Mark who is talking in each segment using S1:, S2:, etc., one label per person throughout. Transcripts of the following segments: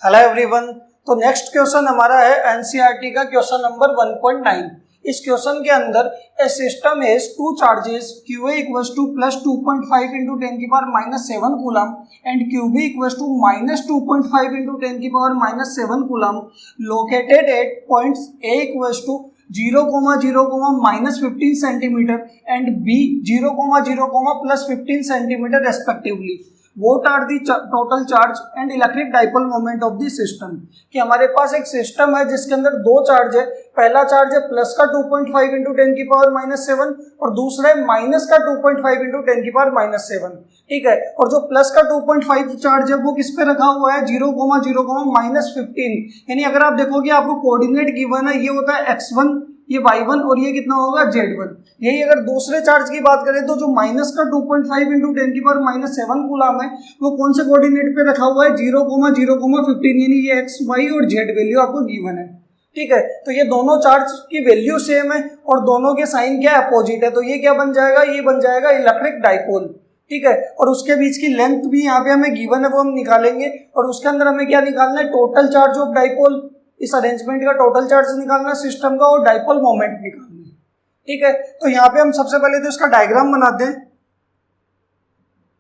S1: Hello everyone. तो next question हमारा है एनसीईआरटी का क्वेश्चन नंबर 1.9। इस क्वेश्चन के अंदर a system has two charges QA equals to plus 2.5 into 10 की power minus 7 coulomb and QB equals to minus 2.5 into 10 की power minus 7 coulomb located at points A equals to 0,0, minus 15 centimetre and B 0,0, plus 15 centimetre respectively. What are the total charge and electric dipole moment of the system? कि हमारे पास एक system है जिसके अंदर दो charge है। पहला चार्ज है प्लस का 2.5 इंटू 10 की पावर माइनस 7 और दूसरा है माइनस का 2.5 इंटू 10 की पावर माइनस 7। ठीक है, और जो प्लस का 2.5 चार्ज है वो किस पे रखा हुआ है 0,0, माइनस 15। यानी अगर आप देखोगे आपको कोऑर्डिनेट गिवन है, ये होता है x1, ये y1 और ये कितना होगा z1। यही अगर दूसरे चार्ज की बात करें तो जो माइनस का 2.5 इंटू 10 की पावर माइनस 7 कूलम है वो कौन से कोऑर्डिनेट पे रखा हुआ है 0,0,15, यानी ये x, y और z वैल्यू आपको गिवन है। ठीक है, तो ये दोनों चार्ज की वैल्यू सेम है और दोनों के साइन क्या है अपोजिट है, तो ये क्या बन जाएगा, ये बन जाएगा इलेक्ट्रिक डाइपोल। ठीक है, और उसके बीच की लेंथ भी यहाँ पे हमें गिवन है, वो हम निकालेंगे। और उसके अंदर हमें क्या निकालना है, टोटल चार्ज ऑफ डाइपोल। इस अरेंजमेंट का टोटल चार्ज निकालना है सिस्टम का और डाइपोल मोमेंट निकालना है। ठीक है, तो यहाँ पे हम सबसे पहले तो इसका डायग्राम बनाते हैं।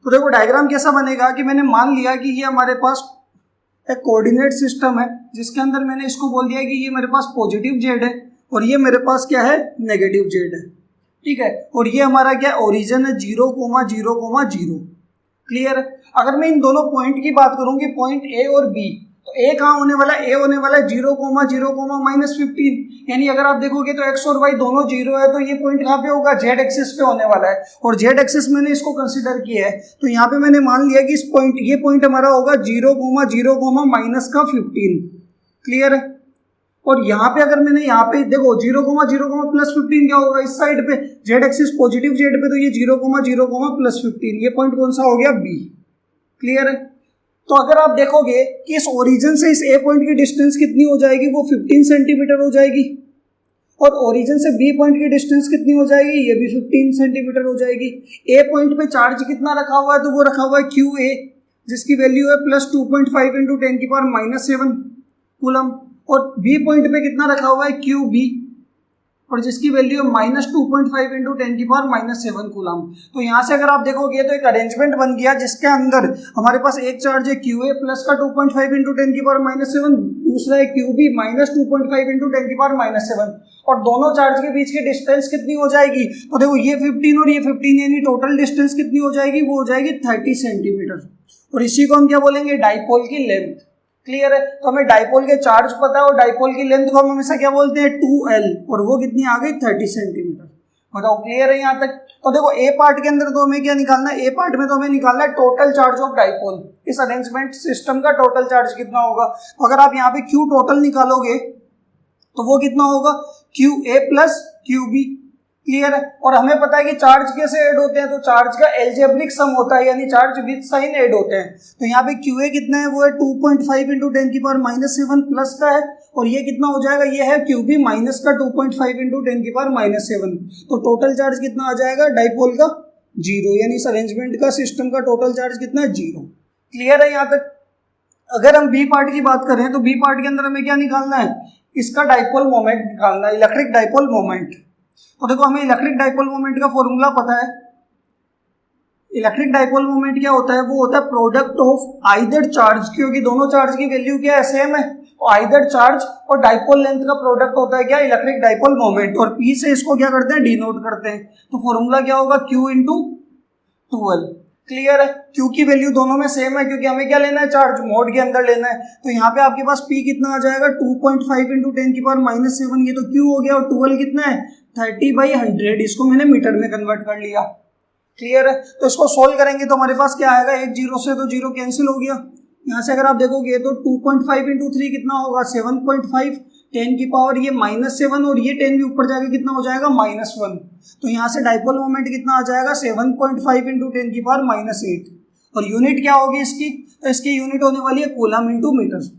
S1: तो देखो डायग्राम कैसा बनेगा कि मैंने मान लिया कि ये हमारे पास एक कोऑर्डिनेट सिस्टम है जिसके अंदर मैंने इसको बोल दिया कि ये मेरे पास पॉजिटिव जेड है और ये मेरे पास क्या है नेगेटिव जेड है। ठीक है, और ये हमारा क्या ओरिजिन है 0,0,0। क्लियर। अगर मैं इन दोनों पॉइंट की बात करूंगी, पॉइंट ए और बी, तो ए कहाँ होने वाला है, ए होने वाला है 0,0, माइनस 15। यानी अगर आप देखोगे तो एक्स और वाई दोनों जीरो है, तो ये पॉइंट कहाँ पे होगा जेड एक्सिस पे होने वाला है और जेड एक्सिस मैंने इसको कंसीडर किया है। तो यहाँ पे मैंने मान लिया कि इस पॉइंट, ये पॉइंट हमारा होगा 0,0, माइनस का 15। क्लियर है। और यहाँ पे अगर मैंने यहाँ पे देखो 0,0, प्लस 15 क्या होगा इस साइड पे जेड एक्सिस पॉजिटिव जेड पे, तो ये 0,0, प्लस 15, ये पॉइंट कौन सा हो गया बी। क्लियर है। तो अगर आप देखोगे कि इस ओरिजिन से इस ए पॉइंट की डिस्टेंस कितनी हो जाएगी, वो 15 सेंटीमीटर हो जाएगी और ओरिजिन से बी पॉइंट की डिस्टेंस कितनी हो जाएगी, ये भी 15 सेंटीमीटर हो जाएगी। ए पॉइंट पे चार्ज कितना रखा हुआ है, तो वो रखा हुआ है QA जिसकी वैल्यू है प्लस 2.5 इंटू 10 की पावर माइनस 7 कूलम, और बी पॉइंट पे कितना रखा हुआ है QB और जिसकी वैल्यू है माइनस 2.5 इंटू 10 की पावर माइनस 7 कूलम। तो यहाँ से अगर आप देखोगे तो एक अरेंजमेंट बन गया जिसके अंदर हमारे पास एक चार्ज है QA प्लस का 2.5 इंटू 10 की पावर माइनस 7, दूसरा है QB माइनस 2.5 इंटू 10 की पावर माइनस 7, और दोनों चार्ज के बीच की डिस्टेंस कितनी हो जाएगी, तो देखो ये 15 और ये 15, यानी टोटल डिस्टेंस कितनी हो जाएगी, वो हो जाएगी 30 सेंटीमीटर। और इसी को हम क्या बोलेंगे डाइपोल की लेंथ। क्लियर है। तो हमें डाइपोल के चार्ज पता है और डाइपोल की लेंथ को हम हमेशा क्या बोलते हैं 2L, और वो कितनी आ गई 30 सेंटीमीटर। बताओ क्लियर है यहाँ तक। तो देखो ए पार्ट के अंदर तो हमें क्या निकालना है, ए पार्ट में तो हमें निकालना है टोटल चार्ज ऑफ डाइपोल। इस अरेंजमेंट सिस्टम का टोटल चार्ज कितना होगा, तो अगर आप यहाँ पे Q टोटल निकालोगे तो वो कितना होगा QA प्लस QB। क्लियर है। और हमें पता है कि चार्ज कैसे ऐड होते हैं, तो चार्ज का एल्जेब्रिक सम होता है, यानी चार्ज विद साइन ऐड होते हैं। तो यहाँ पे QA कितना है, वो है 2.5 इंटू 10 की पावर माइनस 7 प्लस का है, और ये कितना हो जाएगा, ये है QB माइनस का 2.5 इंटू 10 की पावर माइनस 7। तो टोटल चार्ज कितना आ जाएगा डाइपोल का 0, यानी इस अरेंजमेंट का सिस्टम का टोटल चार्ज कितना है 0। क्लियर है यहाँ तक। अगर हम बी पार्ट की बात करें तो बी पार्ट के अंदर हमें क्या निकालना है, इसका डाइपोल मोमेंट निकालना है, इलेक्ट्रिक डाइपोल मोमेंट। तो देखो हमें इलेक्ट्रिक डाइपोल मोमेंट का फॉर्मूला पता है। इलेक्ट्रिक डाइपोल मोमेंट क्या होता है, वो होता है प्रोडक्ट ऑफ आइदर चार्ज, क्योंकि दोनों चार्ज की वैल्यू क्या है सेम है, तो आइदर चार्ज और डाइपोल लेंथ का प्रोडक्ट होता है क्या इलेक्ट्रिक डाइपोल मोमेंट, और P से इसको क्या करते हैं डिनोट करते हैं। तो फॉर्मूला क्या होगा Q इंटू 2L। क्लियर है। Q की वैल्यू दोनों में सेम है क्योंकि हमें क्या लेना है चार्ज मोड के अंदर लेना है। तो यहाँ पे आपके पास P कितना आ जाएगा 2.5 इंटू 10 की पावर माइनस 7, ये तो Q हो गया, और 2L कितना है 30/100, इसको मैंने मीटर में कन्वर्ट कर लिया। क्लियर है। तो इसको सोल्व करेंगे तो हमारे पास क्या आएगा, एक जीरो से तो जीरो कैंसिल हो गया। यहाँ से अगर आप देखोगे तो 2.5 इंटू 3 कितना होगा 7.5, 10 की पावर ये माइनस 7, और ये 10 भी ऊपर जाके कितना हो जाएगा -1। तो यहाँ से डाइपोल मोमेंट कितना आ जाएगा 7.5 इंटू 10 की पावर -8, और यूनिट क्या होगी इसकी, तो इसकी यूनिट होने वाली है कूलम इंटू मीटर।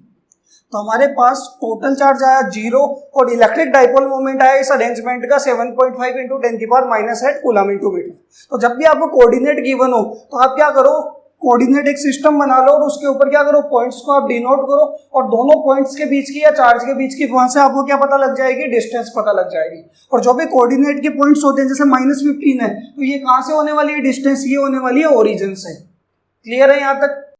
S1: तो हमारे पास टोटल चार्ज आया 0 और इलेक्ट्रिक डाइपोल मोमेंट आया इस अरेंजमेंट का 7.5 इंटू 10 की पावर -8 कूलम इंटू मीटर। तो जब भी आपको कोऑर्डिनेट गिवन हो तो आप क्या करो, कोऑर्डिनेट एक सिस्टम बना लो और उसके ऊपर क्या करो, पॉइंट्स को आप डिनोट करो और दोनों पॉइंट्स के बीच की या चार्ज के बीच की वहां से आपको क्या पता लग जाएगी, डिस्टेंस पता लग जाएगी। और जो भी कोऑर्डिनेट के पॉइंट्स होते हैं जैसे -15 है तो ये कहां से होने वाली है डिस्टेंस, ये होने वाली है ओरिजिन से। क्लियर है यहाँ तक?